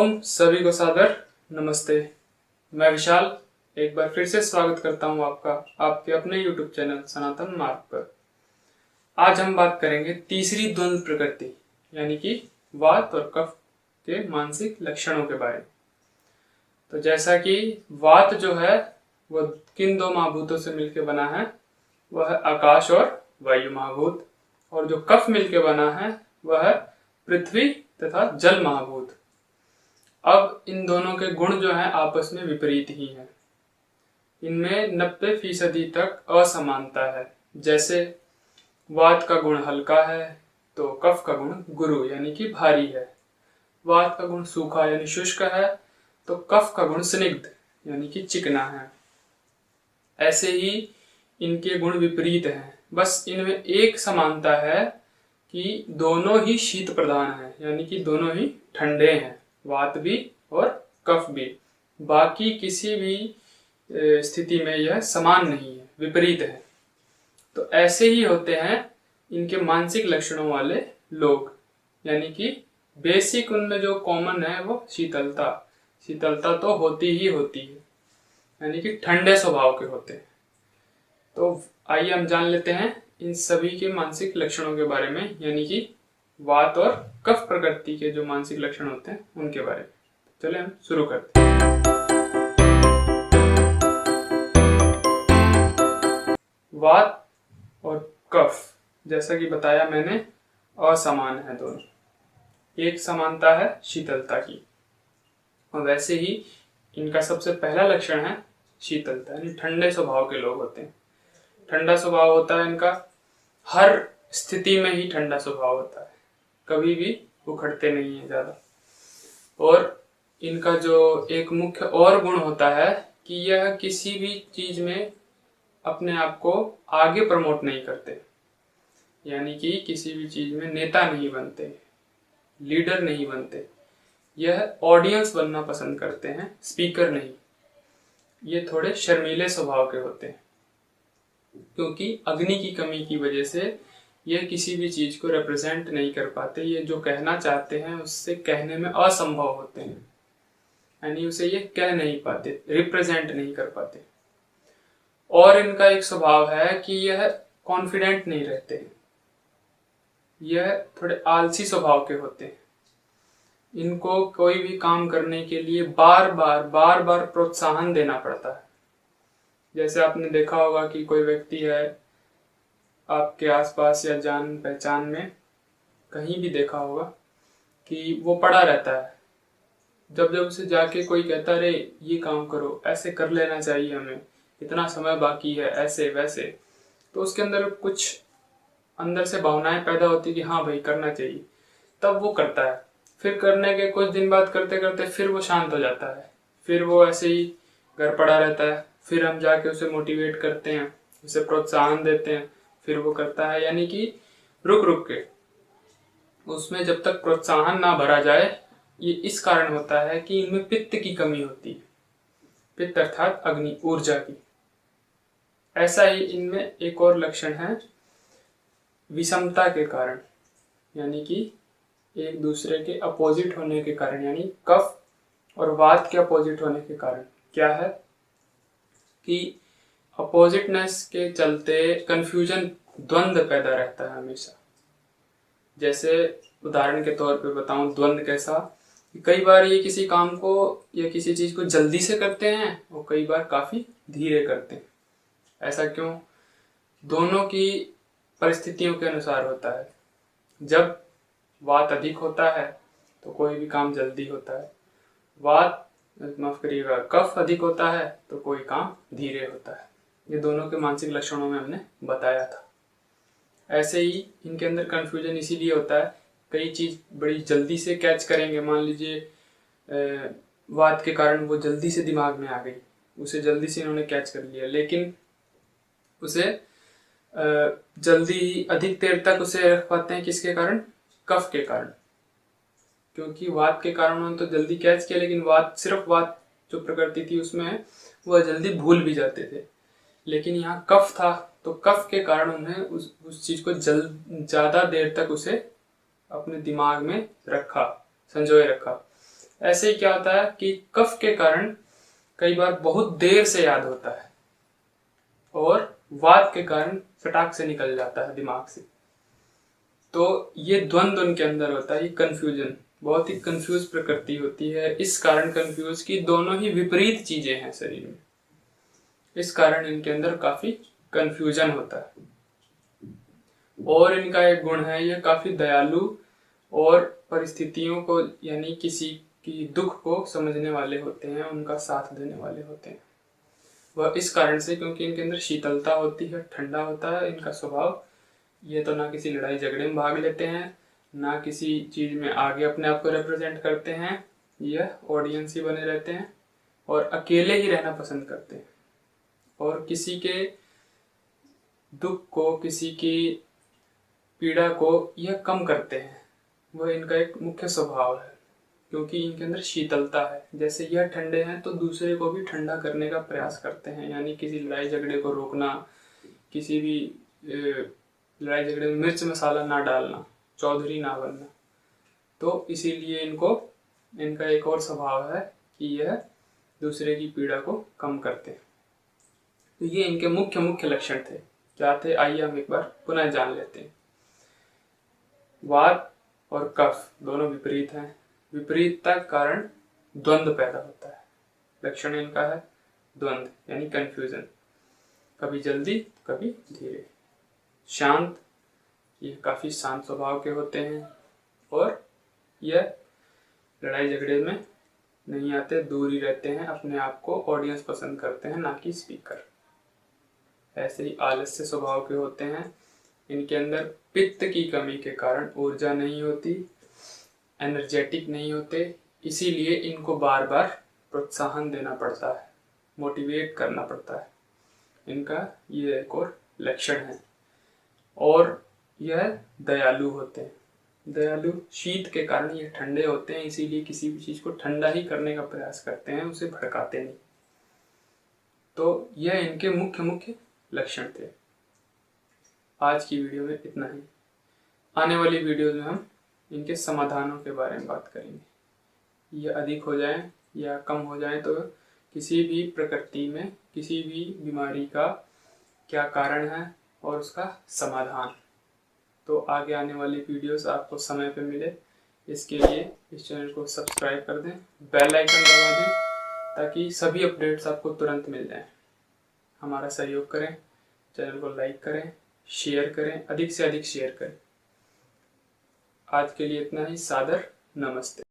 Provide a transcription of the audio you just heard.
ओम सभी को सादर नमस्ते। मैं विशाल एक बार फिर से स्वागत करता हूं आपका आपके अपने YouTube चैनल सनातन मार्ग पर। आज हम बात करेंगे तीसरी द्वंद्व प्रकृति यानी कि वात और कफ के मानसिक लक्षणों के बारे में। तो जैसा कि वात जो है वह किन दो महाभूतों से मिलकर बना है, वह है आकाश और वायु महाभूत, और जो कफ मिलकर बना है वह है पृथ्वी तथा जल महाभूत। अब इन दोनों के गुण जो हैं आपस में विपरीत ही हैं। इनमें 90% तक असमानता है। जैसे वात का गुण हल्का है तो कफ का गुण गुरु यानी कि भारी है। वात का गुण सूखा यानी शुष्क है तो कफ का गुण स्निग्ध यानी कि चिकना है। ऐसे ही इनके गुण विपरीत हैं। बस इनमें एक समानता है कि दोनों ही शीत प्रधान है यानी कि दोनों ही ठंडे हैं, वात भी और कफ भी। बाकी किसी भी स्थिति में यह समान नहीं है, विपरीत है। तो ऐसे ही होते हैं इनके मानसिक लक्षणों वाले लोग, यानी कि बेसिक उनमें जो कॉमन है वो शीतलता तो होती ही होती है, यानी कि ठंडे स्वभाव के होते हैं। तो आइए हम जान लेते हैं इन सभी के मानसिक लक्षणों के बारे में, यानी कि वात और कफ प्रकृति के जो मानसिक लक्षण होते हैं उनके बारे में। चले हम शुरू करते हैं। वात और कफ जैसा कि बताया मैंने असमान है दोनों। एक समानता है शीतलता की, और वैसे ही इनका सबसे पहला लक्षण है शीतलता, यानी ठंडे स्वभाव के लोग होते हैं। ठंडा स्वभाव होता है इनका, हर स्थिति में ही ठंडा स्वभाव होता है, कभी भी उखड़ते नहीं है ज्यादा। और इनका जो एक मुख्य और गुण होता है कि यह किसी भी चीज में अपने आप को आगे प्रमोट नहीं करते, यानी कि किसी भी चीज में नेता नहीं बनते, लीडर नहीं बनते। यह ऑडियंस बनना पसंद करते हैं, स्पीकर नहीं। ये थोड़े शर्मीले स्वभाव के होते हैं, क्योंकि अग्नि की कमी की वजह से यह किसी भी चीज को रिप्रेजेंट नहीं कर पाते। ये जो कहना चाहते हैं उससे कहने में असंभव होते हैं, यानी उसे ये कह नहीं पाते, रिप्रेजेंट नहीं कर पाते। और इनका एक स्वभाव है कि यह कॉन्फिडेंट नहीं रहते, यह थोड़े आलसी स्वभाव के होते हैं। इनको कोई भी काम करने के लिए बार बार प्रोत्साहन देना पड़ता है। जैसे आपने देखा होगा कि कोई व्यक्ति है आपके आसपास या जान पहचान में, कहीं भी देखा होगा कि वो पड़ा रहता है। जब उसे जाके कोई कहता रे ये काम करो, ऐसे कर लेना चाहिए, हमें इतना समय बाकी है, ऐसे वैसे, तो उसके अंदर कुछ अंदर से भावनाएं पैदा होती कि हाँ भाई करना चाहिए, तब वो करता है। फिर करने के कुछ दिन बाद करते करते फिर वो शांत हो जाता है, फिर वो ऐसे ही घर पड़ा रहता है। फिर हम जाके उसे मोटिवेट करते हैं, उसे प्रोत्साहन देते हैं, फिर वो करता है। यानी कि रुक रुक के उसमें जब तक प्रोत्साहन ना भरा जाए। ये इस कारण होता है कि इनमें पित्त की कमी होती है, पित्त अर्थात अग्नि, ऊर्जा की। ऐसा ही इनमें एक और लक्षण है विषमता के कारण, यानी कि एक दूसरे के अपोजिट होने के कारण, यानी कफ और वात के अपोजिट होने के कारण क्या है कि अपोजिटनेस के चलते कंफ्यूजन, द्वंद्व पैदा रहता है हमेशा। जैसे उदाहरण के तौर पे बताऊं द्वंद्व कैसा, कई बार ये किसी काम को या किसी चीज को जल्दी से करते हैं और कई बार काफी धीरे करते हैं। ऐसा क्यों? दोनों की परिस्थितियों के अनुसार होता है। जब वात अधिक होता है तो कोई भी काम जल्दी होता है, माफ करिएगा, कफ अधिक होता है तो कोई काम धीरे होता है। ये दोनों के मानसिक लक्षणों में हमने बताया था। ऐसे ही इनके अंदर कंफ्यूजन इसीलिए होता है, कई चीज बड़ी जल्दी से कैच करेंगे। मान लीजिए वात के कारण वो जल्दी से दिमाग में आ गई, उसे जल्दी से इन्होंने कैच कर लिया, लेकिन उसे जल्दी ही अधिक देर तक उसे रख पाते हैं किसके कारण? कफ के कारण। क्योंकि वात के कारण उन्होंने तो जल्दी कैच किया, लेकिन सिर्फ वात जो प्रकृति थी उसमें वह जल्दी भूल भी जाते थे। लेकिन यहाँ कफ था तो कफ के कारण उन्हें उस चीज को ज्यादा देर तक उसे अपने दिमाग में रखा, संजोए रखा। ऐसे ही क्या होता है कि कफ के कारण कई बार बहुत देर से याद होता है और वात के कारण फटाक से निकल जाता है दिमाग से। तो ये द्वंद्व उनके अंदर होता है, ये कंफ्यूजन, बहुत ही कंफ्यूज प्रकृति होती है। इस कारण कंफ्यूज की दोनों ही विपरीत चीजें हैं शरीर में, इस कारण इनके अंदर काफी कंफ्यूजन होता है। और इनका एक गुण है, ये काफी दयालु और परिस्थितियों को यानी किसी की दुख को समझने वाले होते हैं, उनका साथ देने वाले होते हैं। वह इस कारण से क्योंकि इनके अंदर शीतलता होती है, ठंडा होता है इनका स्वभाव। ये तो ना किसी लड़ाई झगड़े में भाग लेते हैं, ना किसी चीज में आगे अपने आप को रिप्रेजेंट करते हैं, यह ऑडियंस ही बने रहते हैं और अकेले ही रहना पसंद करते हैं। और किसी के दुख को, किसी की पीड़ा को यह कम करते हैं, वह इनका एक मुख्य स्वभाव है। क्योंकि इनके अंदर शीतलता है, जैसे यह ठंडे हैं तो दूसरे को भी ठंडा करने का प्रयास करते हैं, यानी किसी लड़ाई झगड़े को रोकना, किसी भी लड़ाई झगड़े में मिर्च मसाला ना डालना, चौधरी ना बनना। तो इसीलिए इनका एक और स्वभाव है कि यह दूसरे की पीड़ा को कम करते हैं। तो ये इनके मुख्य मुख्य लक्षण थे। क्या थे, आइए हम एक बार पुनः जान लेते हैं। वात और कफ दोनों विपरीत हैं, विपरीतता के कारण द्वंद्व पैदा होता है। लक्षण इनका है द्वंद्व यानी कंफ्यूजन, कभी जल्दी कभी धीरे। शांत, ये काफी शांत स्वभाव के होते हैं और यह लड़ाई झगड़े में नहीं आते, दूर ही रहते हैं, अपने आप को ऑडियंस पसंद करते हैं, ना कि स्पीकर। ऐसे ही आलस्य स्वभाव के होते हैं, इनके अंदर पित्त की कमी के कारण ऊर्जा नहीं होती, एनर्जेटिक नहीं होते, इसीलिए इनको बार बार प्रोत्साहन देना पड़ता है, मोटिवेट करना पड़ता है। इनका ये एक और लक्षण है। और यह दयालु होते हैं, दयालु शीत के कारण ये ठंडे होते हैं, इसीलिए किसी भी चीज को ठंडा ही करने का प्रयास करते हैं, उसे भड़काते नहीं। तो यह इनके मुख्य मुख्य लक्षण थे। आज की वीडियो में इतना ही। आने वाली वीडियो में हम इनके समाधानों के बारे में बात करेंगे। ये अधिक हो जाए या कम हो जाए तो किसी भी प्रकृति में किसी भी बीमारी का क्या कारण है और उसका समाधान। तो आगे आने वाली वीडियोस आपको समय पे मिले, इसके लिए इस चैनल को सब्सक्राइब कर दें, बेल आइकन दबा दें ताकि सभी अपडेट्स आपको तुरंत मिल जाएं। हमारा सहयोग करें, चैनल को लाइक करें, शेयर करें, अधिक से अधिक शेयर करें। आज के लिए इतना ही। सादर नमस्ते।